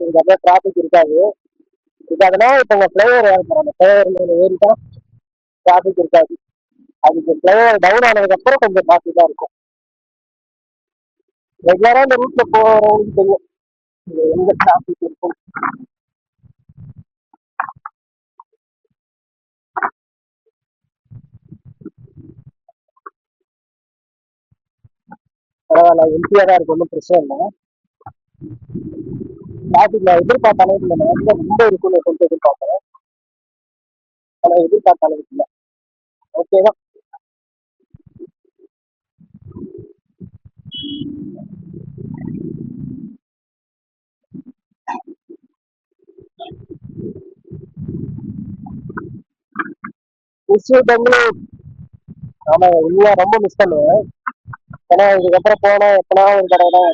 இதுக்கப்புறம் டிராபிக் இருக்காது. இருக்காதுன்னா இப்ப உங்க ஃபிளைஓவர் ஏற போறாங்க, ஃபிளைஓவர் ஏறிட்டா டிராபிக் இருக்காது. அதுக்கு ஃபிளைஓவர் டவுன் ஆனதுக்கு அப்புறம் கொஞ்சம் டிராபிக்கா இருக்கும். ரெகுலரா இந்த ரூட்ல போறவங்களுக்கு தெரியும் எங்க டிராபிக் இருக்கும். பரவாயில்ல, எம்டியா தான் இருக்கு, ஒன்றும் பிரச்சனை இல்லை. டிராபிக்ல எதிர்பார்த்த அளவுக்கு இல்லை, ரொம்ப இருக்கும்னு சொல்லிட்டு எதிர்பார்த்தேன். ஆனா எதிர்பார்த்த அளவுக்கு இல்லை. ஓகேதான். பெங்களூர், ஆமா உண்மையா ரொம்ப மிஸ் பண்ணுவேன். ஏன்னா இதுக்கப்புறம் போனா எப்பனா ஒரு தடவை தான்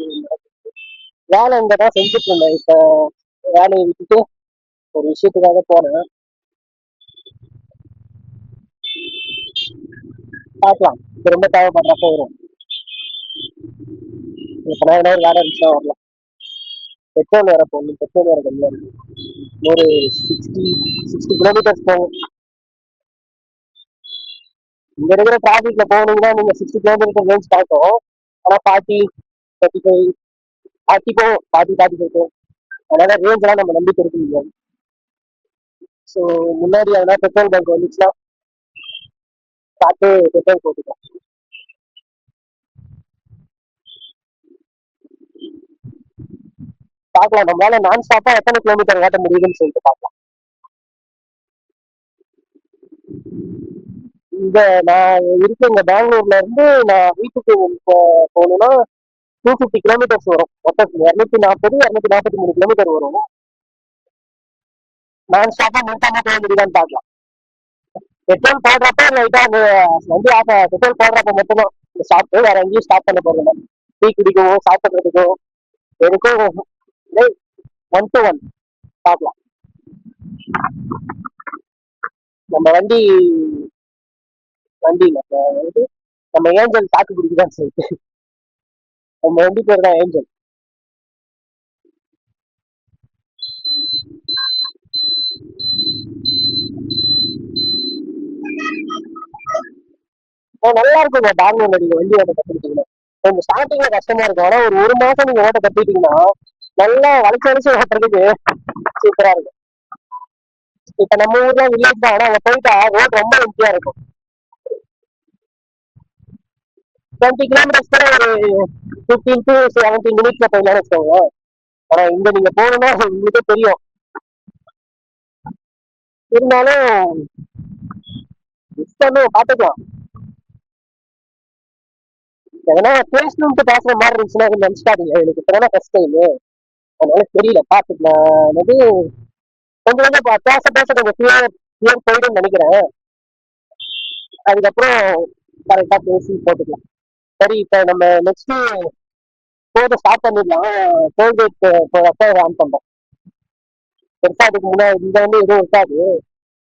வேலை இங்க தான் செஞ்சுட்டு இருந்தேன். இப்ப வேலையை விட்டுட்டு ஒரு விஷயத்துக்காக போனேன். பார்க்கலாம், திரும்ப தேவைப்படுறப்ப வரும். எப்பனா ஒரு வேலை இருந்துச்சா வரலாம். பெட்ரோல் வேற போகணும், பெட்ரோல் வேற கம்மியா இருக்கு. ஒரு 60 கிலோமீட்டர்ஸ் போகும். இங்க இருக்கிற டிராபிக்ல போகணும்னா நீங்க 60 கிலோமீட்டர் ரேஞ்ச் காட்டும். ஆனா 40, 35, 40 போகும், 40 போகும். அதனால ரேஞ்ச் எல்லாம் நம்ம நம்பி கொடுக்க முடியாது. ஸோ முன்னாடி அதெல்லாம் பெட்ரோல் பங்க் வந்துச்சுன்னா பார்த்து பெட்ரோல் போட்டுக்கோம். பார்க்கலாம், நம்மளால நான் ஸ்டாப்பா எத்தனை கிலோமீட்டர் ஓட்ட முடியுதுன்னு சொல்லிட்டு பார்க்கலாம். இங்க நான் இருக்க இங்க பெங்களூர்ல இருந்து நான் வீட்டுக்கு போகணும்னா 250 கிலோமீட்டர்ஸ் வரும். மொத்தம் 243 வரும். நான் ஸ்டாப்பா நிறுத்தாம போக முடியுதான்னு பார்க்கலாம். பெட்ரோல் போடுறப்ப லைட்டா அந்த வண்டி பெட்ரோல் போடுறப்ப மட்டும்தான் ஸ்டாப், வேற எங்கேயும் ஸ்டாப் பண்ண போறதில்ல. டீ குடிக்கவோ சாப்பிட்றதுக்கோ எதுக்கும் 1 to 1 பார்க்கலாம். நம்ம வண்டி நம்ம ஏஞ்சல் சாக்கு குடிக்குதான்னு சொல்லிட்டு நம்ம வண்டி பேர் தான் ஏஞ்சல். நல்லா இருக்குங்க பெங்களூர்ல நீங்க வண்டி ஓட்ட கத்துக்கிட்டீங்கன்னா. கொஞ்சம் ஸ்டார்டிங்ல கஷ்டமா இருக்கும், ஆனா ஒரு மாசம் நீங்க ஓட்ட கத்துக்கிட்டீங்கன்னா நல்லா வளைச்சு ஓட்டுறதுக்கு சூப்பரா இருக்கும். இப்ப நம்ம ஊர்ல வில்லேஜ் தான், ஆனா அங்க போயிட்டா ரோட் ரொம்ப எம்டியா இருக்கும். 20 கிலோமீட்டர்ஸ் கூட ஒரு 15 to 17 மினிட்ஸ்ல போயிடலாம்னு வச்சுக்கோங்க. ஆனா இங்க நீங்க போகணும்னா உங்களுக்கே தெரியும். இருந்தாலும் பாத்துக்கலாம். எதனா பேசணும்ட்டு பேசுற மாதிரி இருந்துச்சுன்னா நினைச்சுக்காதீங்க, எனக்கு இப்பதானே ஃபர்ஸ்ட் டைம், அதனால தெரியல பாத்துக்கலாம். கொஞ்சம் கொஞ்சம் பேச கொஞ்சம் கிளியர் போயிடும்னு நினைக்கிறேன். அதுக்கப்புறம் கரெக்டா பேசி போட்டுக்கலாம். சரி, இப்ப நம்ம நெக்ஸ்ட் போத ஸ்டார்ட் பண்ணிடலாம். டோல்கேட் போறப்ப ஆன் பண்றோம். பெருசா அதுக்கு முன்னாடி இங்க எதுவும் இருக்காது.